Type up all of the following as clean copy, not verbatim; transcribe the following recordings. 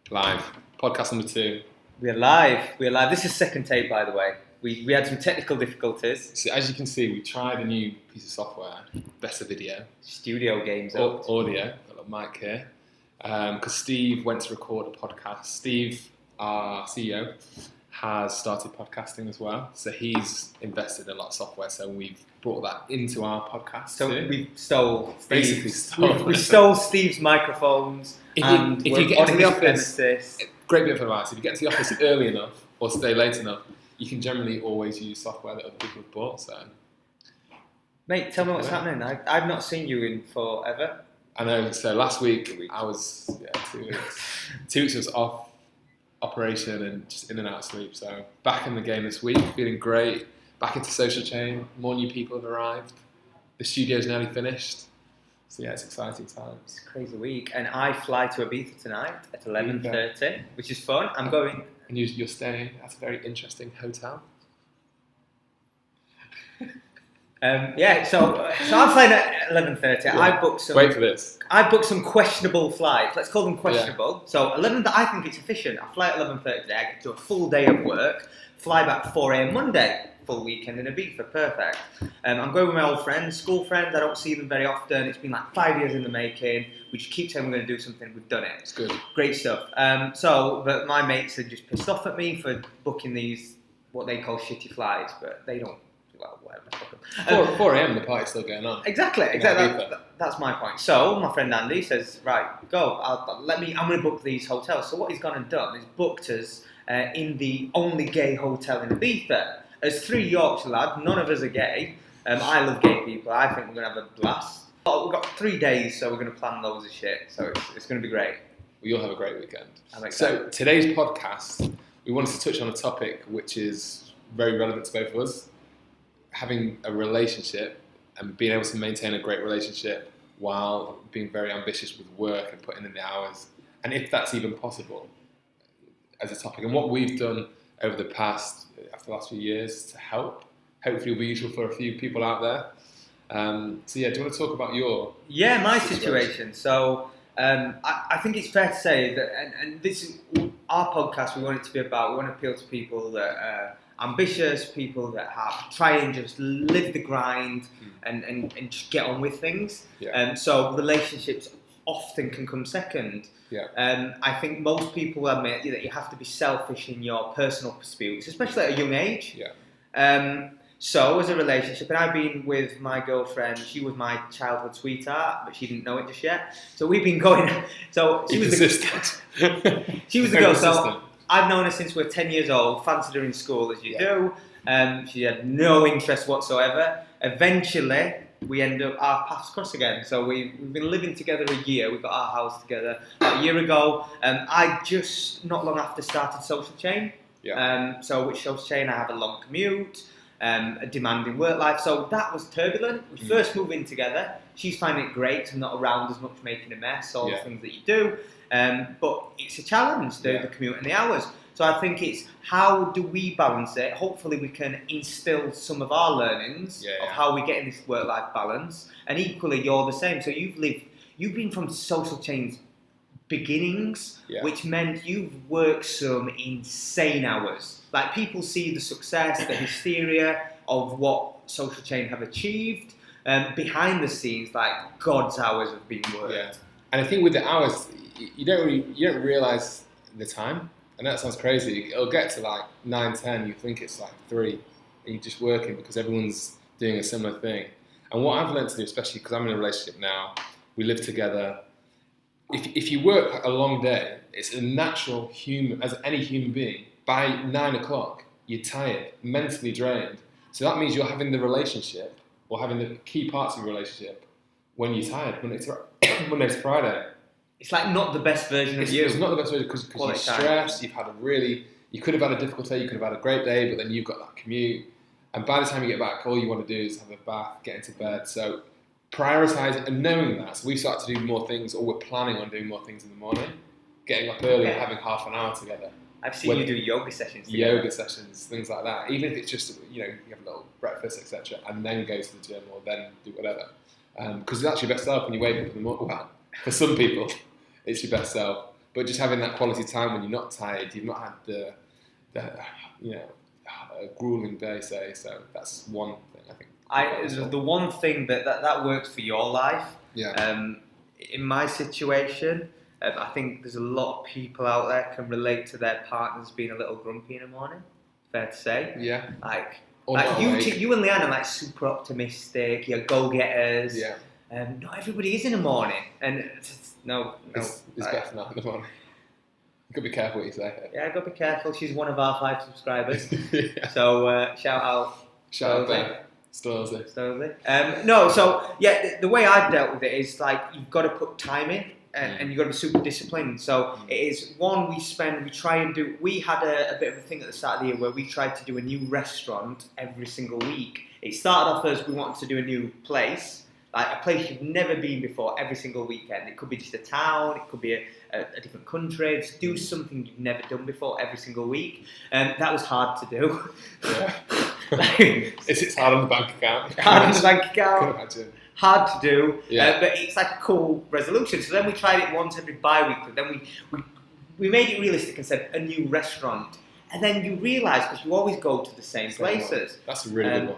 Live. Podcast number 2. We're live. This is second take, by the way. We had some technical difficulties. So as you can see, we tried a new piece of software, Better Video. Studio games. Audio. Got a mic here. Because Steve went to record a podcast. Steve, our CEO, has started podcasting as well. So he's invested in a lot of software. So we've brought that into our podcast So too. we stole Basically stole. We stole Steve's microphones. If you we're get on to the his office, premises. great bit of advice. If you get to the office early enough or stay late enough, you can generally always use software that other people have bought. So, Mate, tell me what's happening. I've not seen you in forever. I know. So last week I was 2 weeks. 2 weeks was off operation and just in and out of sleep. So back in the game this week, feeling great. Back into Social Chain. More new people have arrived. The studio's nearly finished. So yeah, it's exciting times. It's a crazy week, and I fly to Ibiza tonight at 11:30, which is fun. I'm going. And you're staying at a very interesting hotel. So I'm flying at 11:30. Yeah. I booked some. Wait for this. I booked some questionable flights. Let's call them questionable. Yeah. So 11. I think it's efficient. I fly at 11:30 today. I get to a full day of work. Fly back 4 a.m. Monday. Full weekend in Ibiza. Perfect. I'm going with my old friends, school friends. I don't see them very often. It's been like 5 years in the making. We just keep saying we're going to do something. We've done it. It's good. Great stuff. But my mates are just pissed off at me for booking these what they call shitty flights, but they don't. Well, whatever. 4 a.m. the party's still going on. Exactly. That's my point. So my friend Andy says, right, go. I'm going to book these hotels. So what he's gone and done is booked us in the only gay hotel in Ibiza. As 3 Yorkshire lads, none of us are gay. I love gay people. I think we're going to have a blast. We've got 3 days, so we're going to plan loads of shit. So it's going to be great. Well, you'll have a great weekend. I'm excited. So today's podcast, we wanted to touch on a topic which is very relevant to both of us. Having a relationship and being able to maintain a great relationship while being very ambitious with work and putting in the hours. And if that's even possible as a topic. And what we've done over the last few years to help. Hopefully will be useful for a few people out there. Do you want to talk about your my situation? So I think it's fair to say that, and this is our podcast, we want it to be about, we want to appeal to people that are ambitious, people that try and just live the grind and just get on with things. Yeah. So relationships often can come second. Yeah. I think most people admit that you have to be selfish in your personal pursuits, especially at a young age. Yeah. So as a relationship, and I've been with my girlfriend, she was my childhood sweetheart, but she didn't know it just yet. So we've been going, so she was the girl, so I've known her since we were 10 years old, fancied her in school as you do. She had no interest whatsoever. Eventually, we end up, our paths cross again. So we've been living together a year. We got our house together a year ago. I just, not long after, started Social Chain. Yeah. So with Social Chain, I have a long commute, a demanding work life. So that was turbulent. We first moved in together. She's finding it great. I'm not around as much making a mess, all the things that you do. But it's a challenge, the commute and the hours. So I think it's how do we balance it? Hopefully we can instill some of our learnings of how we get in this work-life balance. And equally, you're the same. So you've been from Social Chain's beginnings, which meant you've worked some insane hours. Like people see the success, the hysteria of what Social Chain have achieved. Behind the scenes, like God's hours have been worked. Yeah. And I think with the hours, you don't realise the time. And that sounds crazy. It'll get to like 9, 10, you think it's like 3, and you're just working because everyone's doing a similar thing. And what I've learned to do, especially because I'm in a relationship now, we live together. If you work a long day, it's a natural human, as any human being, by 9 o'clock, you're tired, mentally drained. So that means you're having the relationship, or having the key parts of your relationship, when you're tired, Monday to Friday. It's like not the best version of you. It's not the best version because you're stressed, you could have had a difficult day, you could have had a great day, but then you've got that commute. And by the time you get back, all you want to do is have a bath, get into bed. So prioritising and knowing that. So we start to do more things, or we're planning on doing more things in the morning, getting up early and having half an hour together. I've seen you do yoga sessions together. Yoga sessions, things like that. Even if it's just, you have a little breakfast, etc., and then go to the gym or then do whatever. Because that's your best self when you wake up in the morning. Well, for some people, it's your best self. But just having that quality time when you're not tired, you've not had the a grueling day, say. So that's one thing I think. The one thing that works for your life. Yeah. In my situation, I think there's a lot of people out there can relate to their partners being a little grumpy in the morning. Fair to say. Yeah. Like you and Leanne are like super optimistic. You're go-getters. Yeah. Not everybody is in the morning, and no. It's better not in the morning. You gotta be careful what you say. Yeah, gotta be careful. She's one of our 5 subscribers. Yeah. So shout out. Shout out Stolzy. The way I've dealt with it is like you've got to put time in and you've got to be super disciplined. So it is one we had a bit of a thing at the start of the year where we tried to do a new restaurant every single week. It started off as we wanted to do a new place, like a place you've never been before every single weekend. It could be just a town, it could be a different country. Just do something you've never done before every single week. That was hard to do. Yeah. It's hard on the bank account. Can imagine. Hard to do, yeah. But it's like a cool resolution. So then we tried it once every bi-weekly. Then we made it realistic and said a new restaurant. And then you realise, because you always go to the same places. That's a really good one.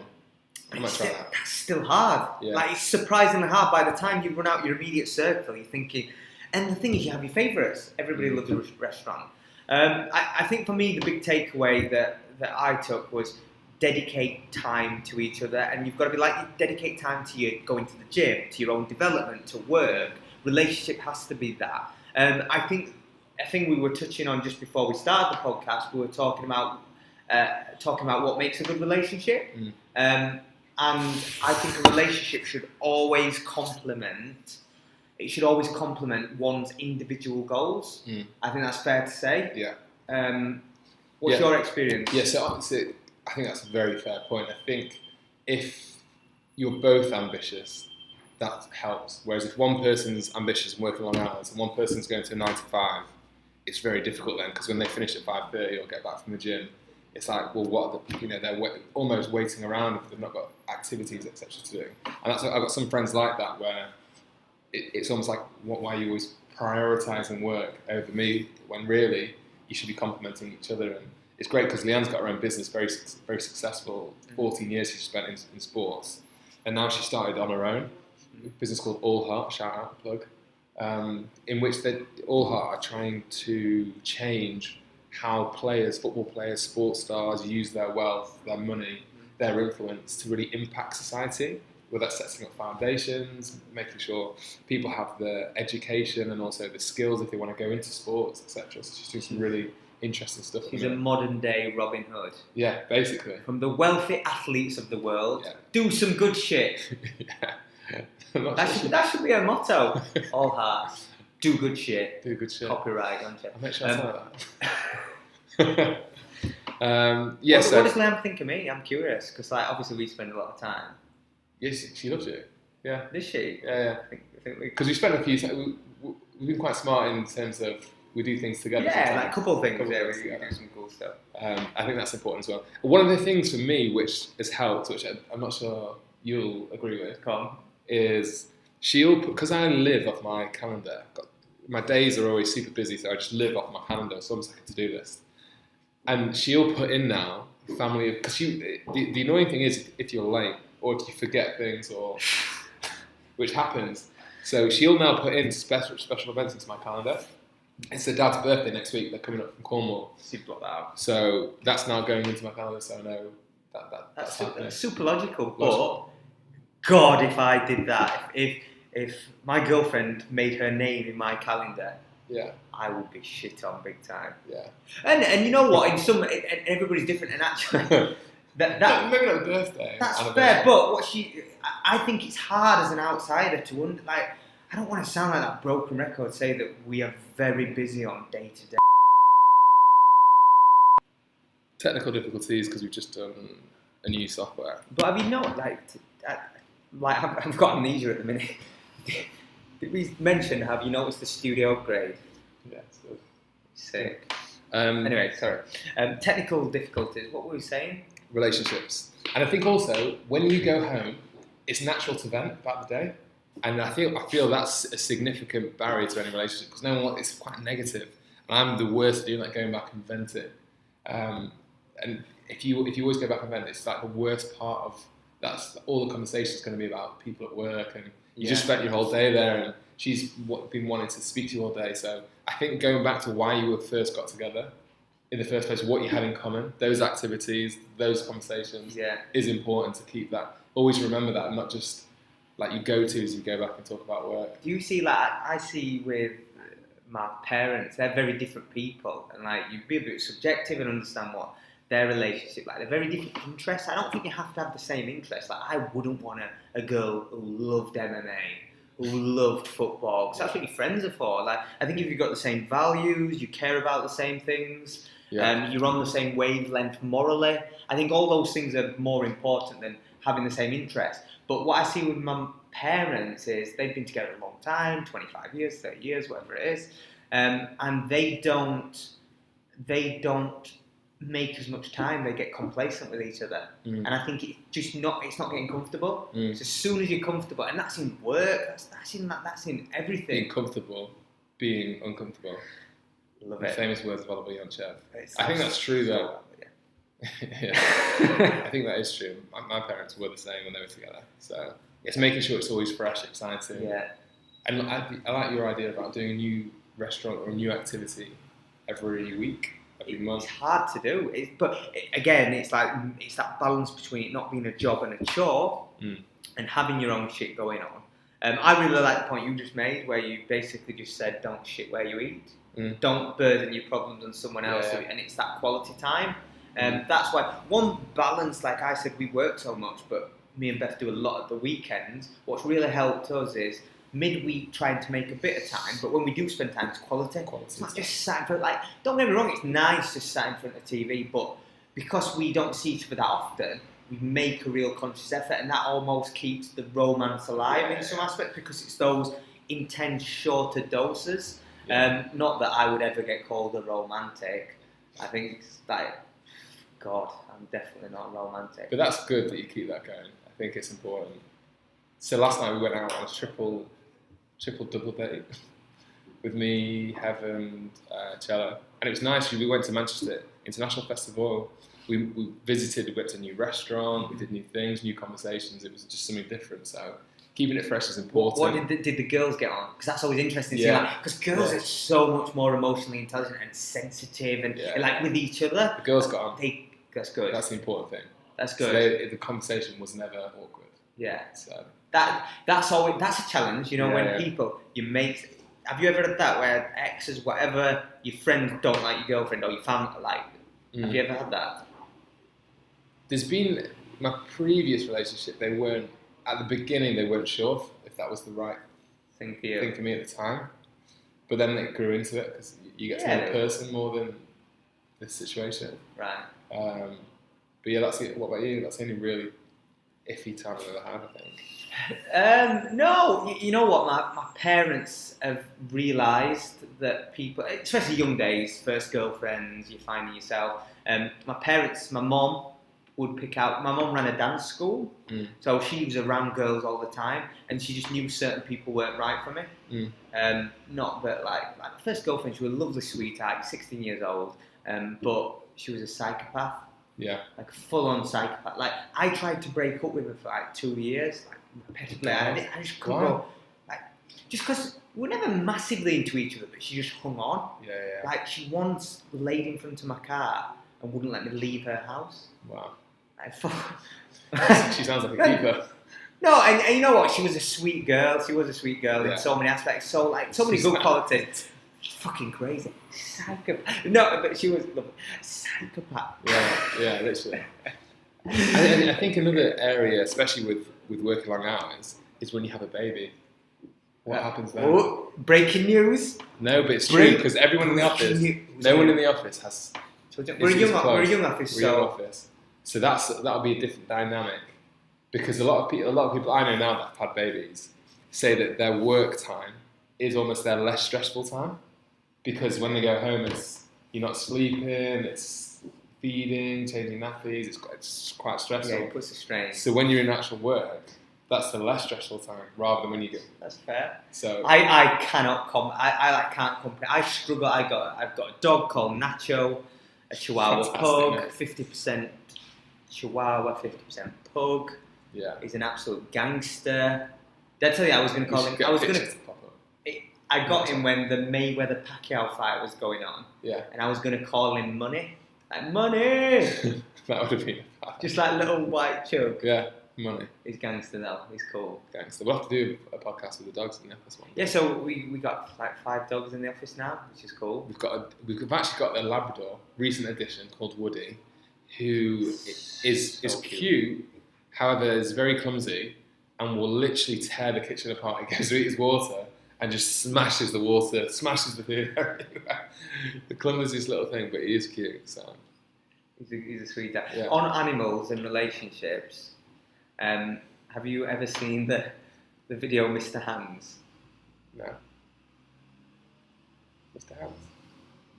I might try that. That's still hard. Yeah. Like it's surprisingly hard. By the time you run out your immediate circle, you're thinking. And the thing is, you have your favourites. Everybody loves a restaurant. I think for me, the big takeaway that I took was dedicate time to each other, and you've got to be like dedicate time to your going to the gym, to your own development, to work. Relationship has to be that. I think we were touching on just before we started the podcast. We were talking about what makes a good relationship, and I think a relationship should always complement. It should always complement one's individual goals. I think that's fair to say. Yeah. What's your experience? Yeah, so I think that's a very fair point. I think if you're both ambitious, that helps. Whereas if one person's ambitious and working long hours and one person's going to 9 to 5, it's very difficult then, because when they finish at 5:30 or get back from the gym, it's like, well, they're almost waiting around if they've not got activities, etc. to do. And I've got some friends like that where it's almost like, why are you always prioritising work over me when really you should be complementing each other? And it's great because Leanne's got her own business, very very successful. 14 years she spent in sports, and now she started on her own. A business called All Heart, shout out, plug, in which All Heart are trying to change how football players, sports stars use their wealth, their money, their influence to really impact society. Whether that's setting up foundations, making sure people have the education and also the skills if they want to go into sports, etc. So she's doing some really interesting stuff. She's a modern day Robin Hood. Yeah, basically. From the wealthy athletes of the world, do some good shit. Yeah. That should be a motto. All Heart. Do good shit. Do good shit. Copyright, don't you? I'll make sure I tell What that. does Liam think of me? I'm curious, because obviously we spend a lot of time. Yes, she loves you. Yeah. Does she? Yeah. Because we spent a few times. We've been quite smart in terms of we do things together. Yeah, sometimes. like a couple of things. We do some cool stuff. I think that's important as well. One of the things for me which has helped, which I'm not sure you'll agree with, is she'll, because I live off my calendar. My days are always super busy, so I just live off my calendar. It's almost like a to-do list. And she'll put in now family, because the annoying thing is if you're late or if you forget things, or which happens. So she'll now put in special events into my calendar. It's her dad's birthday next week. They're coming up from Cornwall. She'd block that out. So that's now going into my calendar, so I know that's happening. Super logical. But God, if I did that, if my girlfriend made her name in my calendar, I would be shit on big time. Yeah. And you know what? Everybody's different, and actually. Maybe not a birthday. That's fair, but I think it's hard as an outsider to I don't want to sound like that broken record, say that we are very busy on day to day. Technical difficulties because we've just done a new software. But have you not I've got amnesia at the minute. Did we mention? Have you noticed the studio upgrade? Yeah, it's good. Sick. Anyway, sorry. Technical difficulties. What were we saying? Relationships. And I think also, when you go home, it's natural to vent about the day. And I feel that's a significant barrier to any relationship because no one wants, it's quite negative. And I'm the worst at doing that, going back and venting. And if you always go back and vent, it's like the worst part of that's all the conversation is going to be about people at work, and you just spent your whole day there, and she's been wanting to speak to you all day. So I think going back to why you first got together in the first place, what you had in common, those activities, those conversations, is important to keep that. Always remember that, and not just like you go to as you go back and talk about work. Do you see, like, I see with my parents, they're very different people, and like you'd be a bit subjective and understand what their relationship, like they're very different interests. I don't think you have to have the same interests. Like I wouldn't want a girl who loved MMA, who loved football, because that's what your friends are for. Like I think if you've got the same values, you care about the same things, you're on the same wavelength morally, I think all those things are more important than having the same interests. But what I see with my parents is they've been together a long time, 25 years, 30 years, whatever it is, and they don't make as much time. They get complacent with each other, and I think it's not getting comfortable. So as soon as you're comfortable, and that's in work, that's in everything. Being comfortable, being uncomfortable. Love the it. famous words of Oliver Yonchev. I think that's true though. Yeah. I think that is true. My parents were the same when they were together, so it's making sure it's always fresh, exciting. Yeah. And I like your idea about doing a new restaurant or a new activity every week. It's hard to do, but again, it's that balance between it not being a job and a chore, and having your own shit going on. I really like the point you just made, where you basically just said, "Don't shit where you eat, don't burden your problems on someone else," and it's that quality time. That's why one balance, like I said, we work so much, but me and Beth do a lot at the weekends. What's really helped us is midweek trying to make a bit of time, but when we do spend time, it's quality. It's not just sat in front, like, don't get me wrong, it's nice to sat in front of TV, but because we don't see each other that often, we make a real conscious effort, and that almost keeps the romance alive in some aspects, because it's those intense, shorter doses. Not that I would ever get called a romantic. I think that, God, I'm definitely not romantic. But that's good that you keep that going. I think it's important. So last night we went out on a triple double date with me, Heaven, Cello, and it was nice. We went to Manchester International Festival. We visited. We went to a new restaurant. We did new things, new conversations. It was just something different. So keeping it fresh is important. What did the girls get on? Because that's always interesting to see. Because girls are so much more emotionally intelligent and sensitive, and like with each other. The girls got on. That's good. That's the important thing. That's good. So the conversation was never awkward. Yeah. So that's a challenge, when people you make. Have you ever had that where exes, whatever, your friends don't like your girlfriend or your family like? Have you ever had that? There's been my previous relationship. They weren't at the beginning. They weren't sure if that was the right thing for me at the time. But then it grew into it because you get to know the person more than the situation. Right. But yeah, that's it. What about you? That's the only really iffy time I've ever had, I think. No, you know what? My parents have realised that people, especially young days, first girlfriends, you're finding yourself. My mum would pick out. My mum ran a dance school, so she was around girls all the time, and she just knew certain people weren't right for me. Not that like my first girlfriend, she was a lovely sweetheart, 16 years old, but she was a psychopath. Yeah. Like a full-on psychopath. Like I tried to break up with her for like 2 years. I just couldn't go. Like just because we were never massively into each other, but she just hung on. Yeah. Like she once laid in front of my car and wouldn't let me leave her house. Wow. Like, she sounds like a keeper. No, and you know what? She was a sweet girl. She was a sweet girl in so many aspects. So many good qualities. She's fucking crazy. Psychopath. No, but she was psychopath. Yeah, literally. I think another area, especially with working long hours, is when you have a baby. What happens then? Oh, breaking news. No, but it's true because everyone in the office, no one in the office has. We're a young office. We're a young office. So that'll be a different dynamic because a lot of people I know now that have had babies say that their work time is almost their less stressful time because when they go home, you're not sleeping, it's feeding, changing nappies, it's quite stressful. Yeah, it puts a strain. So when you're in actual work, that's the less stressful time rather than when you get. That's fair. So I cannot can't compare. I struggle. I've got a dog called Nacho, a Chihuahua pug, 50% Chihuahua, 50% pug. Yeah. He's an absolute gangster. Did I tell you I was going to call him? I got him when the Mayweather Pacquiao fight was going on. Yeah. And I was going to call him Money. Like, Money! That would have been just like little white chug. Yeah, Money. He's gangster though. He's cool. Gangster. We'll have to do a podcast with the dogs in the office one. Yeah, so we got like 5 dogs in the office now, which is cool. We've actually got a Labrador, recent addition, called Woody, who is cute. However, is very clumsy and will literally tear the kitchen apart. He goes to eat his water and just smashes the water, smashes the food everywhere. The clumsiest little thing, but he is cute. So he's a sweet dad. Yeah. On animals and relationships, have you ever seen the video Mr. Hands? No. Mr. Hands?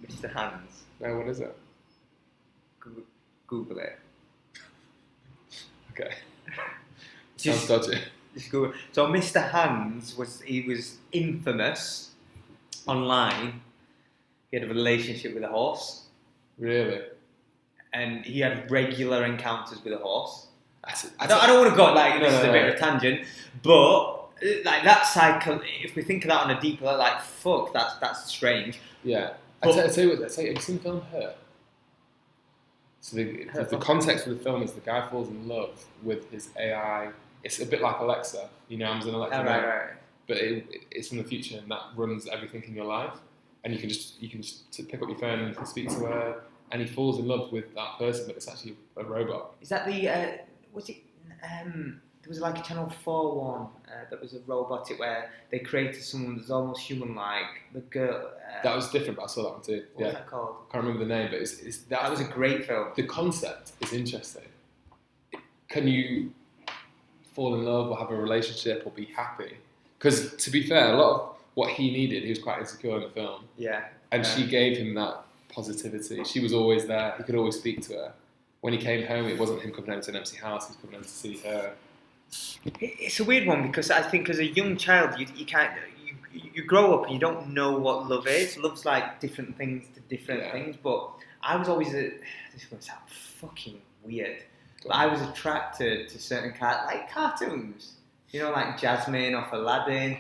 Mr. Hands. No, what is it? Google it. Okay. Sounds dodgy. Just Google. So Mr. Hands was infamous online. He had a relationship with a horse. Really? And he had regular encounters with a horse. I don't want to go this is a bit of a tangent, but like that cycle. If we think of that on a deeper, like fuck, that's strange. Yeah. I tell you what. Have you seen the film Her? So the context of the film is the guy falls in love with his AI. It's a bit like Alexa. Amazon Alexa. Right. But it's in the future, and that runs everything in your life. And you can just pick up your phone and speak to her, and he falls in love with that person, but it's actually a robot. Is that the was it? There was like a Channel 4 one that was a robotic where they created someone that's almost human-like. The girl. That was different, but I saw that one too. What was that called? I can't remember the name, but that was a great film. The concept is interesting. Can you fall in love or have a relationship or be happy? Because to be fair, a lot of what he needed, he was quite insecure in the film. Yeah. And she gave him that positivity. She was always there. He could always speak to her. When he came home, it wasn't him coming home to an empty house. He was coming home to see her. It's a weird one because I think as a young child, you can't. You grow up and you don't know what love is. Love's like different things to different things. But I was always this is going to sound fucking weird. But I was attracted to certain cartoons. Like Jasmine off Aladdin.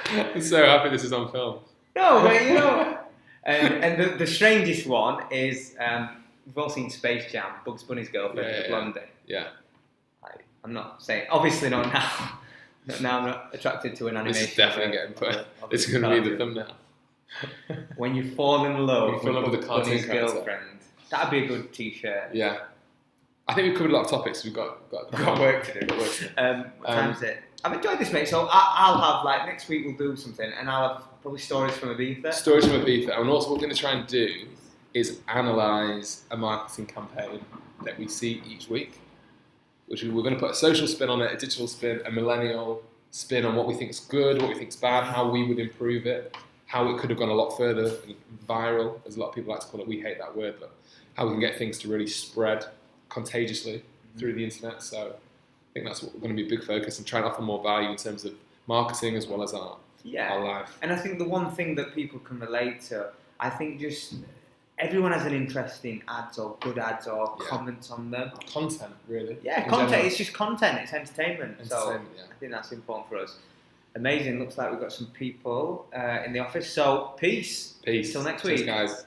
I'm so happy this is on film. No, but and the strangest one is we've all seen Space Jam, Bugs Bunny's girlfriend, Blondie. Yeah. I'm not saying, obviously not now. Now I'm not attracted to an animation. This is definitely getting put. It's going to be the thumbnail. When you fall in love with the Bugs Bunny's girlfriend, that'd be a good T-shirt. Yeah. I think we've covered a lot of topics. We've got work to do. What time is it? I've enjoyed this, mate. So I'll have next week we'll do something, and I'll have probably stories from Ibiza. Stories from Ibiza, and also what we're going to try and do is analyse a marketing campaign that we see each week. Which we're going to put a social spin on it, a digital spin, a millennial spin on what we think is good, what we think is bad, how we would improve it, how it could have gone a lot further, viral, as a lot of people like to call it. We hate that word, but how we can get things to really spread contagiously through the internet. So I think that's going to be a big focus and try and offer more value in terms of marketing as well as our life. And I think the one thing that people can relate to, I think just everyone has an interest in ads or good ads or comments on them. Content, really. Yeah, content. General. It's just content. It's entertainment. So I think that's important for us. Amazing. Looks like we've got some people in the office. So peace. Peace. Till next Cheers, week. guys.